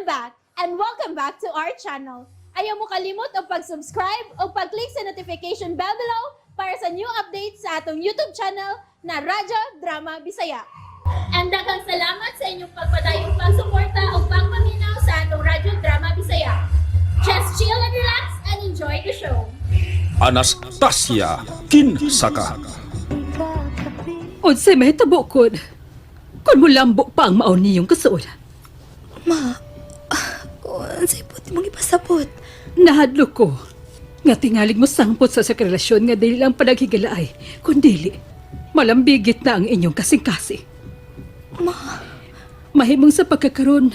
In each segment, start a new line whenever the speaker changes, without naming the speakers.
back and welcome back to our channel. Ayaw mo kalimot o pag-subscribe o pag-click sa notification bell below para sa new updates sa atong YouTube channel na Radyo Drama Bisaya. And daghang salamat sa inyong pagpadayong pagsuporta o pagpaminaw sa atong Radyo Drama Bisaya. Just chill and relax and enjoy the show.
Anastasya Kinsaka.
Unsay mahitabo kon? Kon mo lambo pa ang maon niyong kasuod.
Ma, unsay puti mong ipasabot?
Nahadlo ko. Nga tingalig mo sangpot sa relasyon nga dili lang panaghigalaay, kundili malambigit na ang inyong kasing-kasi.
Ma,
Mahimong sa pagkakaroon,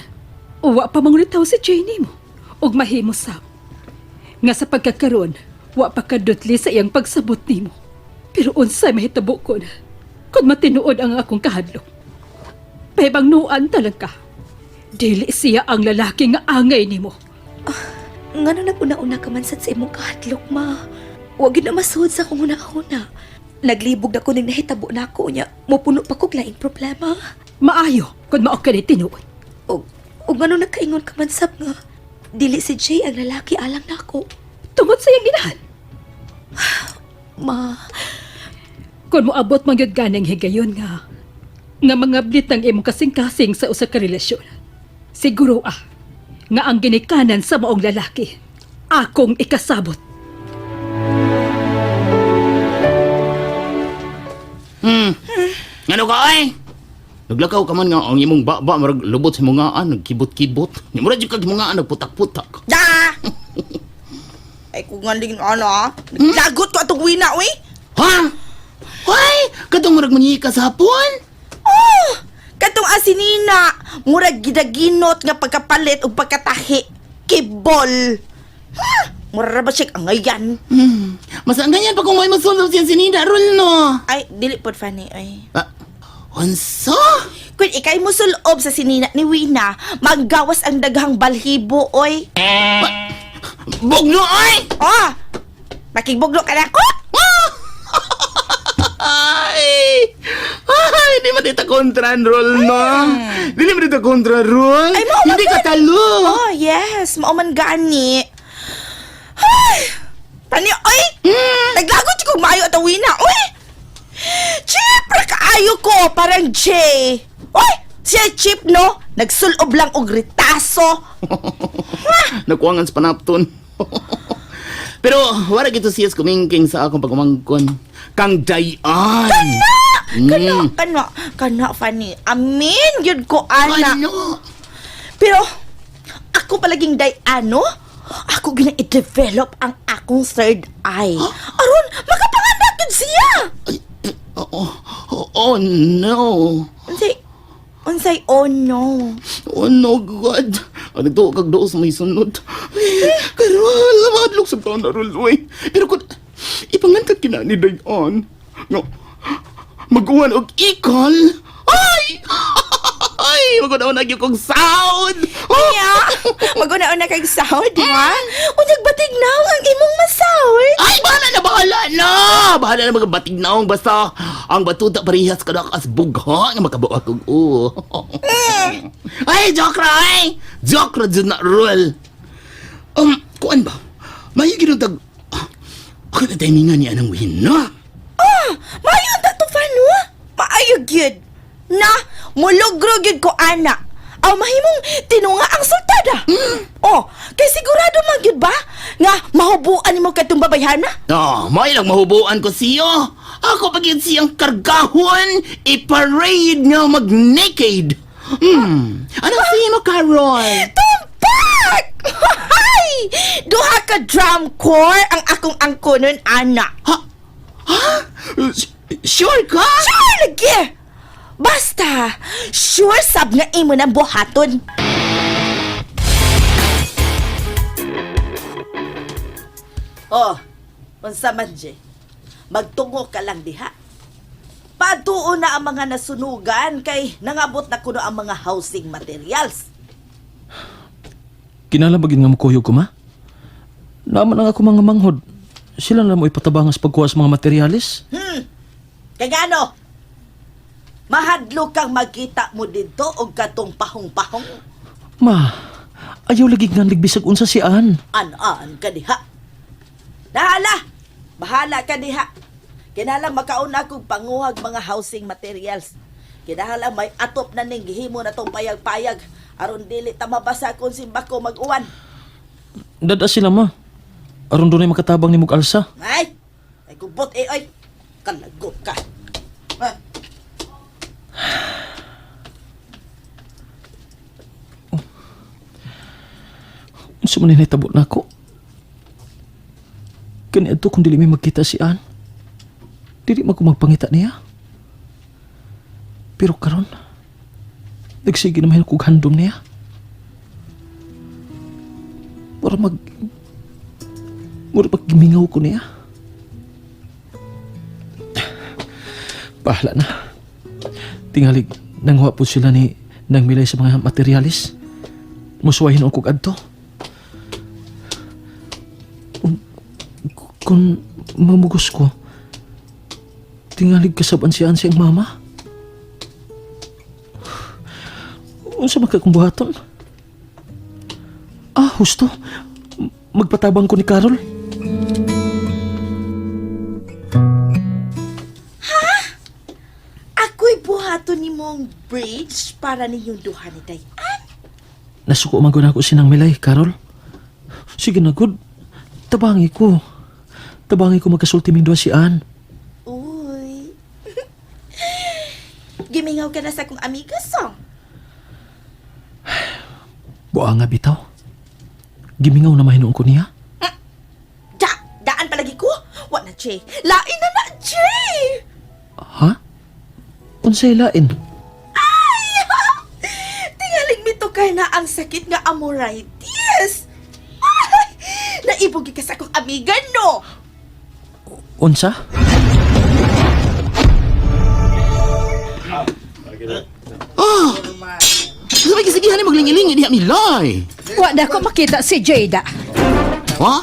uwa pa mangulitaw si Jenny mo. Ug mahimo sam. Nga sa pagkakaroon, wa pa kadutli sa iyang pagsabot nimo. Pero unsay mahitabo kon? Kung matinuod ang akong kahadlok. Pahibang nuan talaga. Dili siya ang lalaki nga angay nimo.
ngano nag-una-una ka man sa imong kahadlok, ma. Huwag yun na masuod sa akong una-una. Naglibog na ko ning nahitabo na ako niya. Mupuno pa kong laing problema.
Maayo kung mao ka ni tinuod.
O ngano nagkaingon ka man sab nga. Dili si Jay ang lalaki alang na ako.
Tungod sa iyang ginahan.
Ma,
Kung moabot man gyud ganang higayon nga mga blit ng imong kasing-kasing sa usa ka relasyon. Siguro nga ang ginikanan sa maong lalaki akong ikasabot.
Ano ka ay? Naglakaw ka man nga ang imong baba marag lubot sa mga nagkibot-kibot. Ni mura jud kag mga nagputak-putak.
Da! Ay, kung galing lagot ko atong wina, uy!
Ha? Hoy, kadtong murag manyika sa hapon?
Oh! Katong asinina, murag gidaginot nga pagkapalit o pagkatahi. Kibol! Ha? Mura ba siya ang ngayon?
Mas ang ganyan pa kung may masulog siya sinida, Rul, no?
Ay, dili po, Fanny, ay.
Unsa?
Kung ikay mo sulob sa sinina ni Wina, maggawas ang daghang balhibo, oy.
Bugno, ay!
Oh! Makigbuglo ka na ko?
Ay! Ay, di mo dito kontra, Rul, no? Di mo dito kontra, Rul?
Ay, mao
hindi
man
ka talo!
Oh, yes. Mauman gani. Ay! Pani, oy! Naglagot siya kung maayo at Wina, oy! Siyempre kaayo ko, parang Jay. Oy! Siya chip, no? Nagsulob lang og ritaso.
Nakuwangan sa panapton. Pero wala gito siyas kumingking sa akong pagumangkon. Kang dayan.
Kana, Fanny. Amin, yun ko, ana.
Ano?
Pero, ako palaging ano? Ako gina-i-develop ang akong third eye. Aron, makapanganak yun siya!
Oh no.
Unsay, oh no.
Oh no, God. Ano to, kag doos may sunod. Pero, lamadlok sa taon na ruluay. Pero kung ipangantag kina ni Dayan, no, mag-uwan og ikol, ay! Ay, mag-unaw na yung kong sound!
Yeah, mag-una-una kag sound, ha? Unyag batig na ang imong masound.
Ay, bahala na! Bahala na mga batig naong basta ang batuta parehas ka na kas bugha nga makabuhat kong Ay, joke ra, ay! Joke ra dyan na rule. Kuan ba? May ginutag... Ako na timingan niya ng wina.
Mayo ang tatufano, ha? Maayog yun. Na, mulogro yun ko, ana. Aw mahimong tinunga ang sultada. Oh, kay sigurado man yun ba? Nga, mahubuan mo katong babayhana?
May lang mahubuan ko siyo. Ako pag yun siyang kargahon, iparade nga mag-naked. Anong siya mo, Carol?
Tumpak! Hay! Duha ka drum corps ang akong angkonon, ana.
Ha? Sure ka?
Sure lagi! Basta, sure sab nga imo ng buhaton. Oh, unsa man je? Magtungo ka lang diha. Patuon na ang mga nasunugan kay nangabot na kuno ang mga housing materials.
Kinalabagin nga mukuyog ko, ma? Naman ang ako mga manghod. Sila na mo ipatabang sa pagkuha sa mga materialis?
Kagano? Mahadlo kang magkita mo dito og katong pahong-pahong.
Ma, Ayaw lagi nga nagbisag unsa si Ann.
An-an ka diha. Nahala! Bahala ka diha. Kinalang makaon akong panguhag mga housing materials. Kinahala may atop na ning gihimo na tong payag-payag. Aron dili ta mabasa kung simba ko mag-uwan.
Dada sila ma. Aron doon ay makatabang ni Alsa.
Ay! Ay kubot oy! Kalagot ka. Ha?
Unsa man nahitabo na ako? Kani adto kung dili may magkita si Ann. Dili man ko magpangita niya. Pero karon, nagsige naman kog handom niya. Para gimingaw ko niya. Bahala na. Tingalig, nanghuwa po sila ni nang milay sa mga materialis. Musuwahin ang kog adto. Kung mamugos ko, tingalig kasaban siyang siyang mama. Unsa man kakong buhaton? Husto. Magpatabang ko ni Carol.
Ako'y buhaton ni mong bridge para ninyong duha ni Dayan.
Nasuko man ko na ako sinang milay, Carol. Sige na, good. Tabangi ko magkasulti ming duha si Ann.
Uy. Gimingaw ka na sa kong amiga, song.
Buang nga bitaw. Gimingaw na mahinuon ko niya.
Daan palagi ko. Wa na, Jay. Lain na, Jay!
Ha? Unsay lain?
Tingaling mito kay na ang sakit nga amoritis. Ay! Naibugi ka sa akong amiga, no?
Unsa?
Sabay kasigihan ni maglingilingi diha milay.
Wa na ko makita si Jada.
Ha?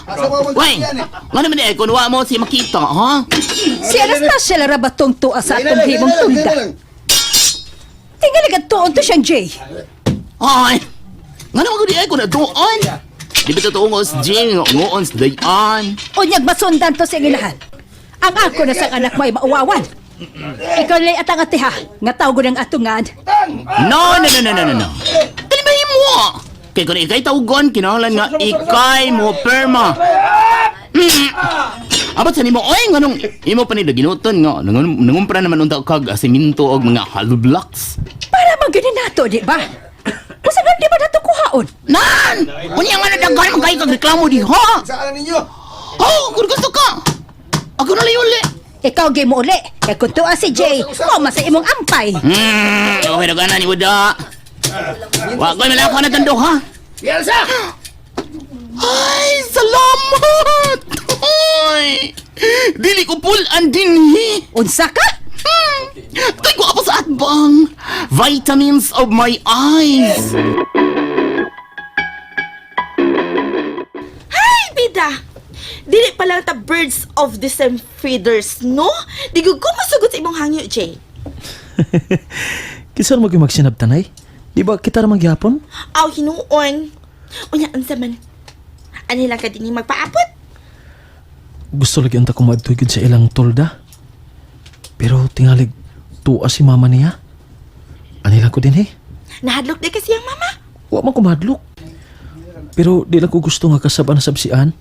Weng, nga naman eh, kung wa mo si makita, ha?
Si Anastasya lara batong tuwa sa atong himong tunda. Tingalig at tuon to siyang Jay.
Ay, nga naman ko di ay kung natuon. Di ba totoo nga si Jing, ngoon si Dayan.
Unyag masundan to sa ilahan. Ang ako na sang anak mo ay mauwawan. Ikaw lay atang atiha, nga tawag ko ng atungan.
No. Talibahin mo! Kaya kung ikay tawgon, kinahanglan nga ikay mo perma. Abat sa nimo, oy, nga nung imo pa nila ginuton nga, nangumpra naman unta kag asiminto og mga hollow blocks.
Para man ganun nato, di ba? Usagan di ba nato kuhaon?
Nan! Unya nga nadaghan man kayo kag reklamo di, ha?
Saan ninyo?
Oh, kung gusto ka! Ako na uli!
Ikaw gay mo uli. Kaya kung tuwa si Jay, o masa imong ampay.
Okay na gana ni Wada. Wag ko malako na tando, ha?
Elsa!
Ay, salamat! Ay! Dili ko pulan dinhi!
Unsa ka?
Tay ko apa sa atbang! Vitamins of my eyes!
Ay, bida! Dili pa lang ta birds of the same feathers, no? Di ko masugot sa imong hangyo, Jay.
Kisar mo kayo magsinabtanay? Di ba kita ramang gyapon?
Aw, hinuon. Unya, ansa man. Ani lang ka din magpaapot?
Gusto lagi ang takong maadtugid sa ilang tolda. Pero tingalig tuwa si mama niya. Anilang ko din
Nahadlok di kasi ang mama.
Wa man ko mahadlok. Pero di lang ko gusto nga kasaba na sabsian.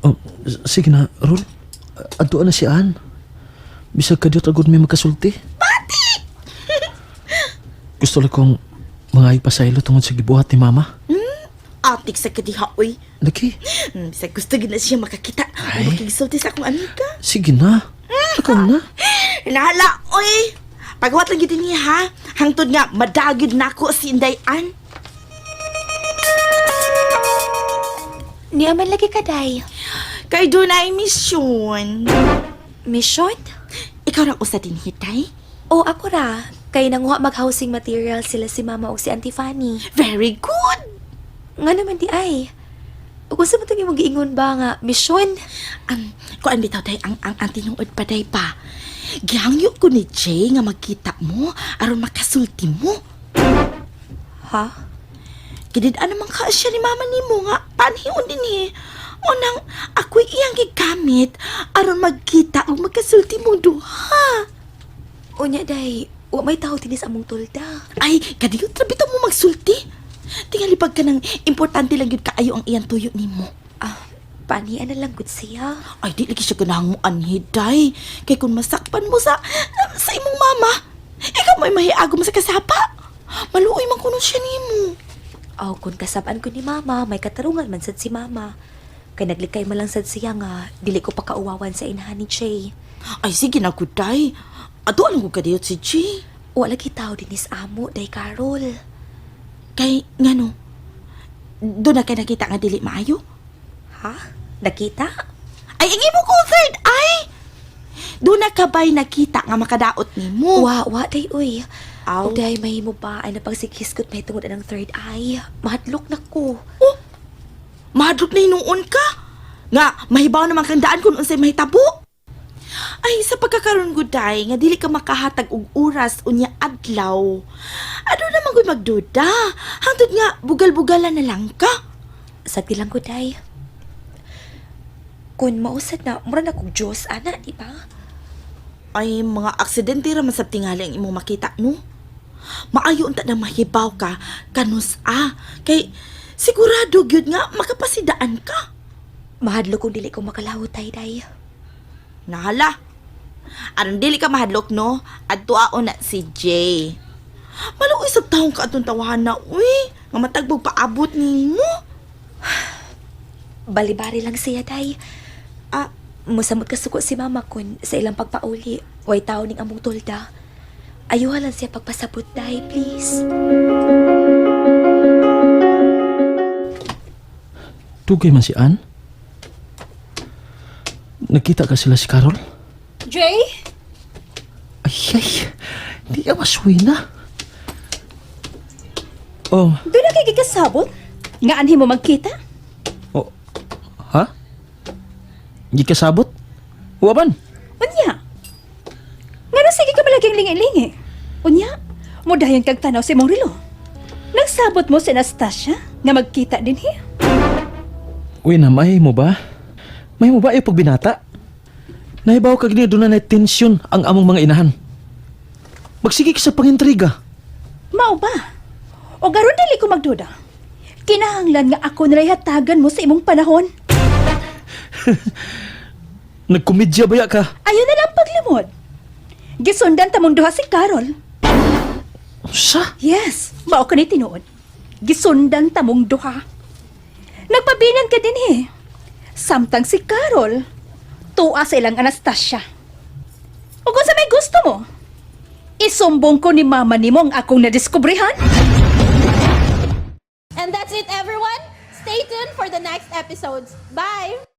Oh, sige na, Rol. Adtuan na si Ann. Bisag ka diyot agad may magkasulti.
Pati!
Gusto lang kong mga ipasaylo tungod sa gibuhat ni mama.
Atik sa kadiha, uy.
Lagi.
Bisa gusto gina siya makakita.
Ay.
Makigisulti sa akong amiga.
Sige na. Ikaw na.
Nahala, uy. Pagawat lang gito niya, ha? Hangtod nga, madagid na ako si Indayan.
Niya man lagi ka, Day.
Kay doon ay misyon.
Mission?
Ikaw na usa din hitay?
O ako ra. Kay nanguha mag-housing material sila si Mama o si Auntie Fanny.
Very good.
Nga naman di ay. Kung sa matang imong giingon ba nga, mission?
Kuan bitaw day ang tinuod pa day pa. Gihangyo ko ni Jay nga magkita mo aron makasulti mo.
Ha?
Kinidaan naman ka siya ni mama ni mo nga, panhiyon din eh. Unang, ako'y iyang gigamit aron magkita o magkasulti mong duha.
Unya, day, wa may tao tinis among tolda.
Ay, kadiyot na bitaw mo magsulti. Tingalipag ka ng importante lang yun kaayo ang iyang tuyo ni mo.
Panian na lang gud siya.
Ay, di lagi siya ganang mo anhiday. Kay kung masakpan mo sa imong mama, ikaw may mahiago mo sa kasapa. Maluoy man kuno siya ni mo.
Aw, kung kasabaan ko ni mama, may katarungan man sad si mama. Kay naglikay man lang sad siya nga, dili ko pa kauwawan sa inahan ni Jay.
Ay, sige na, kuday. Ato alam ko kadiyot si G.
Wala gitaw dinis amo, day Carol.
Kay, ngano, doon na kayo nakita nga dili maayo?
Ha? Nakita?
Ay, ang imo ko third eye! Doon na ka ba'y nakita nga makadaot ni mo?
Wa, day, uy.
Aw.
O day, may mo ba ay napagsikiskot may tungod ng third eye. Mahadlok na ko.
Oh, mahadlok na hinuon ka. Nga, mahibaw naman kang daan kung unsay mahitabo. Ay, sa pagkakaroon guday, nga dili ka makahatag og oras unya adlaw. Ano naman ko'y magduda? Hangtod nga, bugal-bugalan na lang ka.
Sagdi lang ko, day. Kung mausad na, mura na kong Diyos, ana, di ba?
Ay, mga aksidente raman sa tingali ang imong makita, no? Maayo unta na mahibaw ka, kanus kay sigurado gyud nga makapasidaan ka.
Mahadlok kung dili ko makalawot, day.
Nahala. Aron dili ka mahadlok, no? At tuaon na si Jay. Maluoy sa taong ka atong tawahan na, uy. Nga matagbog paabot ninyo.
Bali-bari lang siya, day. Musamot ka suko si mama kun sa ilang pagpauli. Way tao ning among tolda. Ayuha lang siya pagpasabot, day, please.
Tugay man si Ann? Nagkita ka sila si Carol?
Jay?
Ay, di ka masuwi na. Oh,
Doon na kay gikasabot? Nga anhi mo magkita?
oh, ha? Di ka sabot? Waban?
Unya? Nga na sige ka malaging lingi-lingi. Unya? Mudayon kag tanaw si mong rilo. Nagsabot mo si Anastasya nga magkita din hiya.
Uy na, may mo ba? May mo ba ay pagbinata? Nahibaw kag niya doon na tensyon ang among mga inahan. Magsige ka sa pangintriga.
Mao ba? O garo dili ko magduda. Kinahanglan nga ako nilahatagan mo sa imong panahon.
Nagkomedya baya ka?
Ayun na lang paglimod. Gisundan ta mong duha si Carol.
Sa?
Yes, mao ka ni tinuod. Gisundan ta mong duha. Nagpabinan ka din eh. Samtang si Carol, tuwa sa ilang Anastasya. O kung sa may gusto mo, isumbong ko ni mama ni mo ang akong nadiskubrihan.
And that's it, everyone. Stay tuned for the next episodes. Bye!